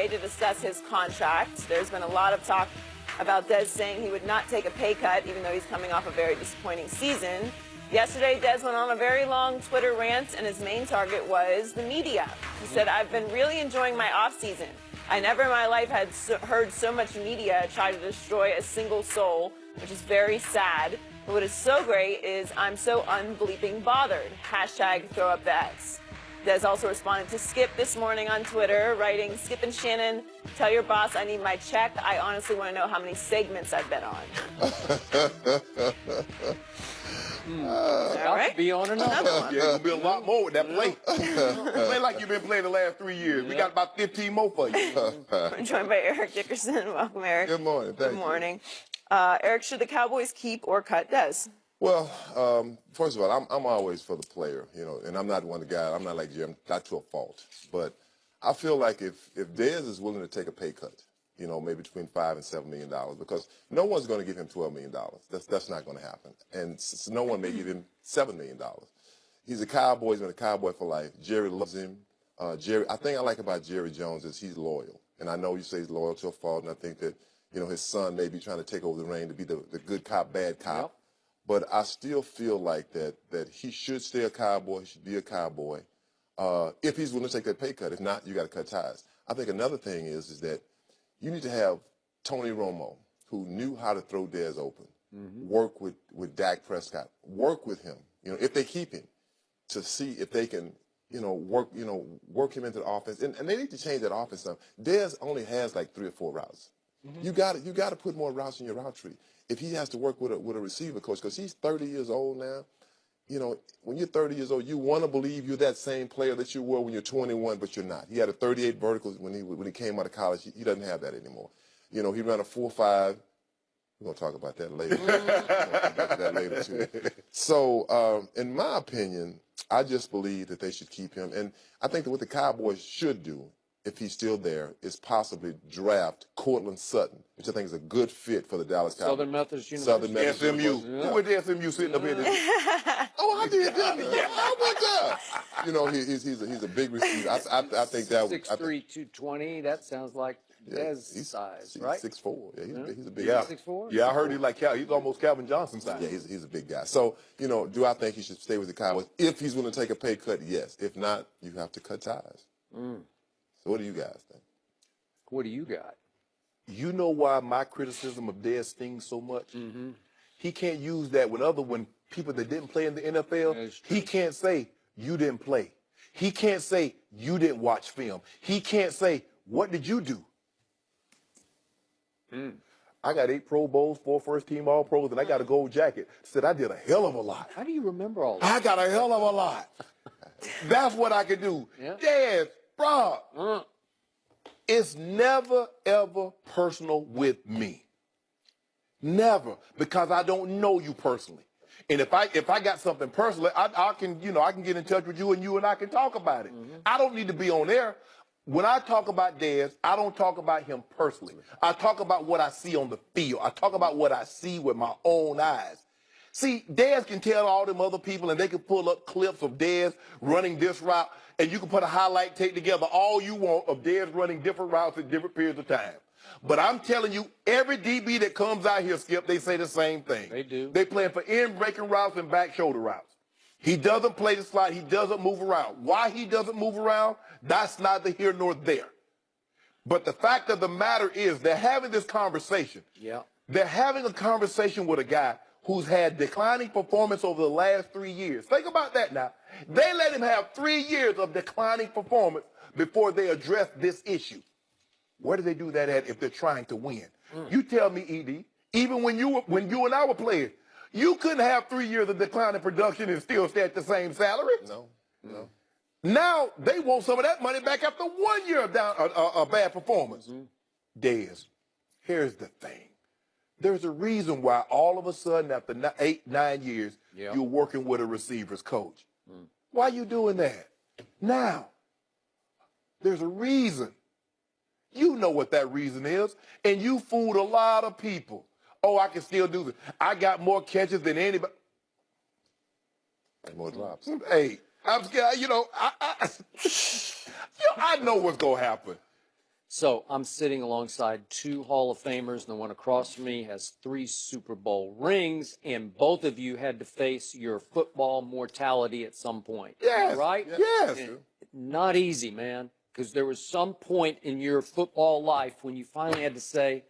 today to discuss his contract. There's been a lot of talk about Dez saying he would not take a pay cut, even though he's coming off a very disappointing season. Yesterday, Dez went on a very long Twitter rant, and his main target was the media. He said, "I've been really enjoying my offseason. I never in my life had heard so much media try to destroy a single soul, which is very sad. But what is so great is I'm so unbleeping bothered. Hashtag throw up the X." Dez also responded to Skip this morning on Twitter, writing, "Skip and Shannon, tell your boss I need my check. I honestly want to know how many segments I've been on." All right. Be on another one. Yeah, gonna be a lot more with that play. Play like you've been playing the last 3 years. We got about 15 more for you. I'm joined by Eric Dickerson. Welcome, Eric. Good morning. Thank you. Good morning. Eric, should the Cowboys keep or cut Dez? Well, first of all, I'm always for the player, you know, and I'm not one of the guys. I'm not like Jim, not to a fault, but I feel like if Dez is willing to take a pay cut, you know, maybe between $5 and $7 million, because no one's going to give him $12 million. That's not going to happen, and no one may give him $7 million. He's a Cowboy. He's been a Cowboy for life. Jerry loves him. Jerry, I think I like about Jerry Jones is he's loyal, and I know you say he's loyal to a fault, and I think that, you know, his son may be trying to take over the reign to be the good cop, bad cop. Yep. But I still feel like that he should stay a Cowboy. He should be a Cowboy if he's willing to take that pay cut. If not, you got to cut ties. I think another thing is that you need to have Tony Romo, who knew how to throw Dez open, work with Dak Prescott, work with him. You know, if they keep him, to see if they can, work him into the offense. And they need to change that offense now. Dez only has like 3 or 4 routes. You got to put more routes in your route tree. If he has to work with a receiver coach, because he's 30 years old now, you know, when you're 30 years old, you want to believe you're that same player that you were when you're 21, but you're not. He had a 38 vertical when he came out of college. He doesn't have that anymore. You know, he ran a 4.5. We're going to talk about that later. Too. So, in my opinion, I just believe that they should keep him. And I think that what the Cowboys should do, if he's still there, is possibly draft Cortland Sutton, which I think is a good fit for the Dallas Cowboys. Southern Methodist University. Southern Methodist SMU. University. Who went to SMU sitting up here? Oh, I did, didn't I? I went there. You know, he's a big receiver. I think that 6'3", 220. That sounds like Dez size, right? 6'4". Yeah, he's a big guy. guy. 6'4"? Yeah, I heard he's almost Calvin Johnson size. Yeah, he's a big guy. So, you know, do I think he should stay with the Cowboys? If he's willing to take a pay cut, yes. If not, you have to cut ties. So what do you guys think? What do you got? You know why my criticism of Dez stings so much? He can't use that when people that didn't play in the NFL, he can't say, you didn't play. He can't say, you didn't watch film. He can't say, what did you do? I got 8 Pro Bowls, 4 first-team All-Pros, and I got a gold jacket. Said I did a hell of a lot. How do you remember all that? I got a hell of a lot. That's what I could do. Yeah. Dez, bro, it's never, ever personal with me. Never, because I don't know you personally. And if I got something personal, I can get in touch with you and I can talk about it. I don't need to be on air. When I talk about Dez, I don't talk about him personally. I talk about what I see on the field. I talk about what I see with my own eyes. See, Dez can tell all them other people, and they can pull up clips of Dez running this route, and you can put a highlight tape together all you want of Dez running different routes at different periods of time. But I'm telling you, every DB that comes out here, Skip, they say the same thing. They do. They playing for in-breaking routes and back shoulder routes. He doesn't play the slot. He doesn't move around. Why he doesn't move around, that's neither here nor there. But the fact of the matter is they're having this conversation. Yeah. They're having a conversation with a guy who's had declining performance over the last 3 years. Think about that now. They let him have 3 years of declining performance before they address this issue. Where do they do that at if they're trying to win? You tell me, ED, even when you and I were playing, you couldn't have 3 years of declining production and still stay at the same salary? No. Now they want some of that money back after 1 year of a bad performance. Dez, here's the thing. There's a reason why all of a sudden after 8, 9 years, you're working with a receivers coach. Why are you doing that? Now, there's a reason. You know what that reason is, and you fooled a lot of people. Oh, I can still do this. I got more catches than anybody. More drops. Hey, I'm scared. I know what's going to happen. So I'm sitting alongside 2 Hall of Famers, and the one across from me has 3 Super Bowl rings, and both of you had to face your football mortality at some point. Yes. Right? Yes. And not easy, man, because there was some point in your football life when you finally had to say,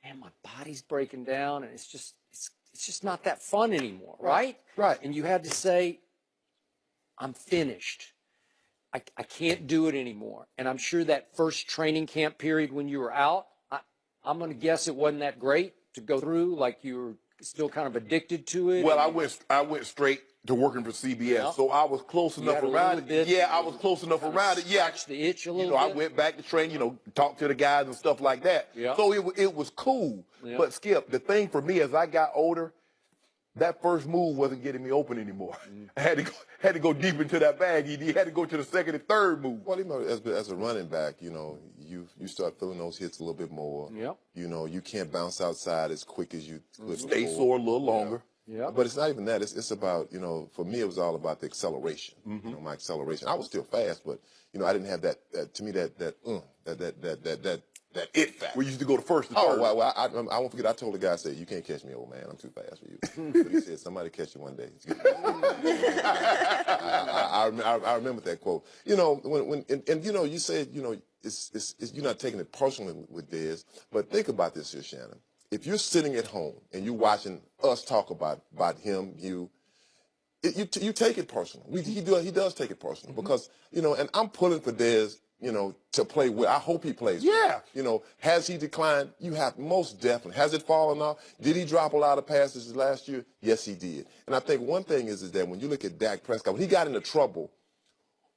man, my body's breaking down, and it's just not that fun anymore, right? Right. And you had to say, I'm finished. I can't do it anymore. And I'm sure that first training camp period when you were out, I'm going to guess it wasn't that great to go through, like you were still kind of addicted to it. Well, I went straight to working for CBS, Yeah. so I was close enough had a around little it. bit Yeah, I was close enough around it. Yeah, scratch the itch a little I bit. went back to train, talk to the guys and stuff like that. Yeah. So it was cool. Yeah. But Skip, the thing for me as I got older, that first move wasn't getting me open anymore. I had to go deep into that bag. You had to go to the second and third move. Well, as a running back, you start feeling those hits a little bit more. Yep. You can't bounce outside as quick as you could. Stay before. sore a little longer. Yeah. But it's not even that. It's about, for me, it was all about the acceleration. My acceleration. I was still fast, but, I didn't have that to me, that it factor. We used to go to first and Oh, third. well, I won't forget. I told the guy, I said, you can't catch me, old man. I'm too fast for you. But he said, somebody catch you one day. I remember that quote. You said, you're not taking it personally with Dez, but think about this here, Shannon. If you're sitting at home and you're watching us talk about him, you take it personal. He does take it personal because, and I'm pulling for Dez, to play well. I hope he plays well. Yeah. Has he declined? You have most definitely. Has it fallen off? Did he drop a lot of passes last year? Yes, he did. And I think one thing is that when you look at Dak Prescott, when he got into trouble,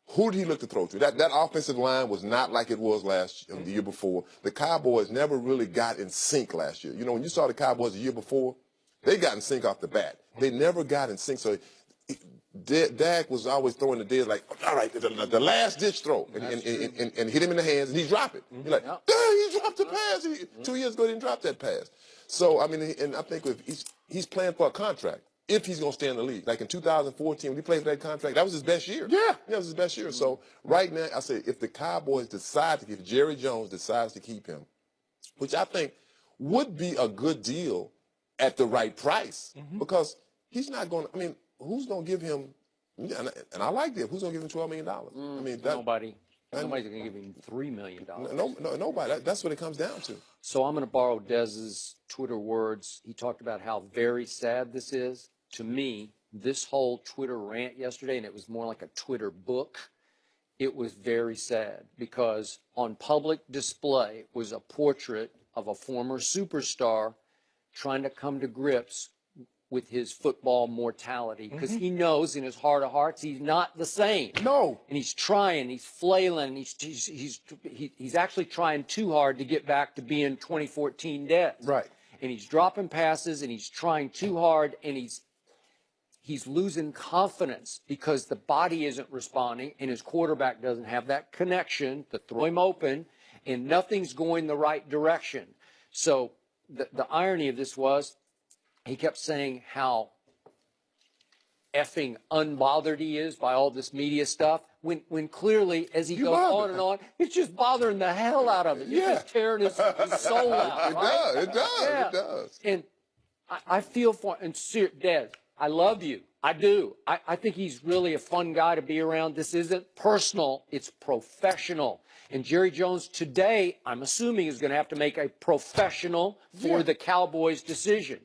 who did he look to throw to? That offensive line was not like it was the year before. The Cowboys never really got in sync last year. When you saw the Cowboys the year before, they got in sync off the bat. They never got in sync. So Dak was always throwing the Dez like, all right, the last ditch throw, and hit him in the hands, and he dropped it. You're like, dang, he dropped the pass. 2 years ago, he didn't drop that pass. So, and I think if he's playing for a contract, if he's going to stay in the league. Like in 2014, when he played for that contract, that was his best year. Yeah. That was his best year. So right now, I say if the Cowboys decide to keep, Jerry Jones decides to keep him, which I think would be a good deal at the right price, because he's not going to, who's going to give him, and I like that, who's going to give him $12 million? Nobody. Nobody's going to give him $3 million. Nobody. That's what it comes down to. So I'm going to borrow Dez's Twitter words. He talked about how very sad this is. To me, this whole Twitter rant yesterday, and it was more like a Twitter book, it was very sad because on public display was a portrait of a former superstar trying to come to grips with his football mortality, because he knows in his heart of hearts he's not the same. No. And he's trying, he's flailing, he's actually trying too hard to get back to being 2014 Dez. Right. And he's dropping passes and he's trying too hard, and he's losing confidence because the body isn't responding and his quarterback doesn't have that connection to throw him open, and nothing's going the right direction. So the irony of this was, he kept saying how effing unbothered he is by all this media stuff, when clearly, as he goes on and on, it's just bothering the hell out of him. It's just tearing his soul out. It does. And I feel for, and Dez, I love you. I do. I think he's really a fun guy to be around. This isn't personal. It's professional. And Jerry Jones today, I'm assuming, is going to have to make a professional for the Cowboys decision.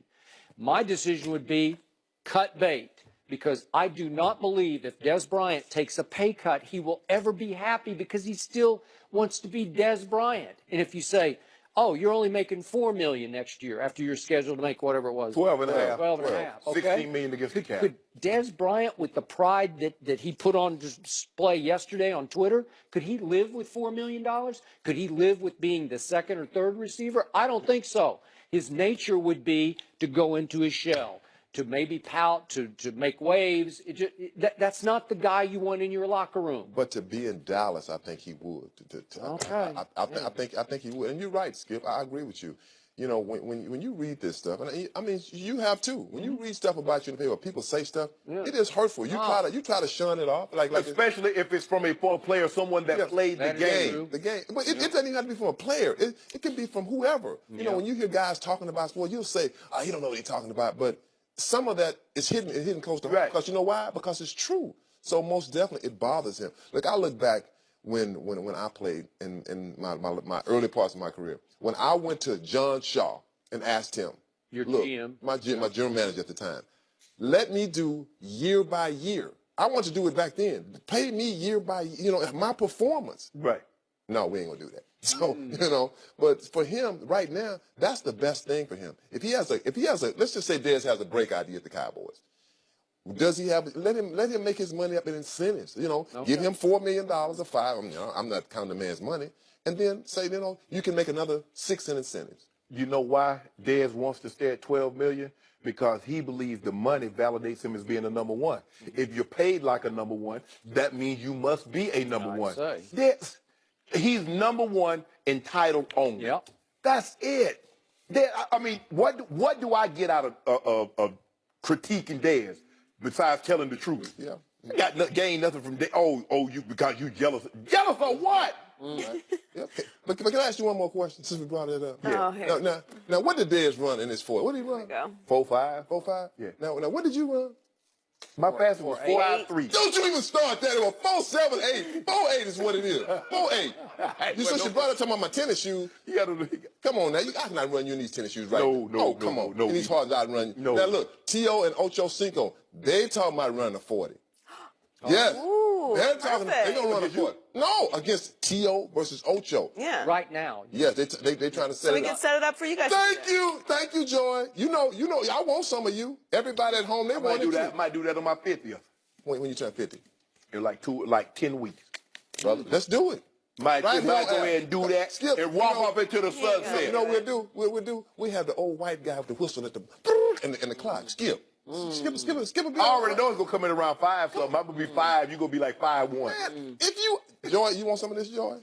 My decision would be cut bait, because I do not believe if Dez Bryant takes a pay cut, he will ever be happy, because he still wants to be Dez Bryant. And if you say, oh, you're only making $4 million next year after you're scheduled to make whatever it was. 12 and a half. 12 and a half. Okay? 16 million against the cap. Could Dez Bryant, with the pride that he put on display yesterday on Twitter, could he live with $4 million? Could he live with being the second or third receiver? I don't think so. His nature would be to go into his shell, to maybe pout, to make waves. That's not the guy you want in your locker room. But to be in Dallas, I think he would. Okay. I think he would. And you're right, Skip. I agree with you. you know, when you read this stuff, and I mean, you have too. When you read stuff about you in the paper, people say stuff, it is hurtful. You try to shun it off, like especially if it's from a former player, someone that played the game. The game, but it doesn't even have to be from a player. It can be from whoever. You know, when you hear guys talking about sports, you'll say, "Oh, he don't know what he's talking about," but some of that is hidden close to home. Because you know why? Because it's true. So most definitely, it bothers him. Look, I look back when I played in my early parts of my career. When I went to John Shaw and asked him, Your look, GM. my general manager at the time, let me do year by year. I want to do it back then. Pay me year by year, you know, my performance. Right. No, we ain't gonna do that. So, you know, but for him right now, that's the best thing for him. If he has a, let's just say Dez has a break idea at the Cowboys. Does he have? Let him make his money up in incentives. You know, give him $4 million or $5 million. You know, I'm not counting the man's money, and then say, you know, you can make another 6 in incentives. You know why Dez wants to stay at $12 million? Because he believes the money validates him as being a number one. If you're paid like a number one, that means you must be a number one. Yes, he's number one in title only. Yep. That's it. I mean, what do I get out of critiquing Dez? Besides telling the truth, Yeah, gain nothing from you because you jealous. Jealous of what? Yeah. But can I ask you one more question since we brought it up? Yeah. Now, what did Dez run in his 4? What did he run? 4.5. 4.5. Yeah. Now, what did you run? My fastest was 4.3. Don't you even start that. It was 4.78. 4.8 is what it is. 4.8. You since you brought up talking about my tennis shoes. Come on now, I cannot run you in these tennis shoes, right? No, come on. No. In these hard I run. No. Now look, T.O. and Ocho Cinco, they talking about running a 40. Yes. Ooh, They're talking. perfect. They're gonna run a 40. No, against T.O. versus Ocho. Yeah. Right now. Yes, they trying to set So we it can up. set it up for you guys. Thank you, Joy. You know, I want some of you. Everybody at home, they want it too. I might do that on my 50th. When you turn 50. In like 10 weeks. Brother, let's do it. Might go ahead and do that Skip, and walk off into the sunset. You know what we'll do? We have the old white guy with the whistle at the and the clock. Skip. Skip a bit. I already know it's gonna come in around 5 something. I'm gonna be 5. You're gonna be like 5'1". Man, if you Joy, you want some of this, Joy?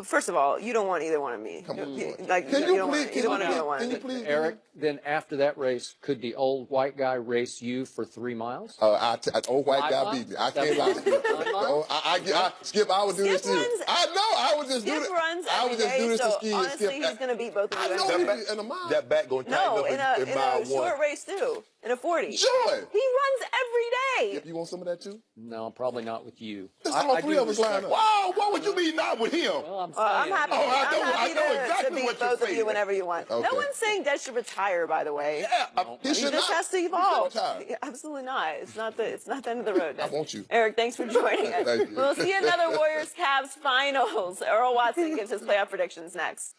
First of all, you don't want either one of me. Come on, Joy. Like, Can you please? Can you please? Eric, then after that race, could the old white guy race you for 3 miles? Old white guy beat me. I can't lie. Skip, I would do this to you. I know. I would just do this. Skip runs I would just do this to so Ski. honestly, he's going to beat both of you. In a mile. That back gonna tighten up in mile a short 1. race too. In a 40. Joy. He runs every day. You want some of that too? No, probably not with you. That's all 3 of us lined up. Wow, what would you mean not with him? Well, I'm happy. I know exactly to beat what you're both of saying. you whenever you want. Okay. No one's saying Des should retire, by the way. Yeah, He should just not. has to evolve. He should retire. Yeah, absolutely not. It's not the end of the road. I want you. Eric, thanks for joining us. Thank you. We'll see another Warriors Cavs finals. Earl Watson gives his playoff predictions next.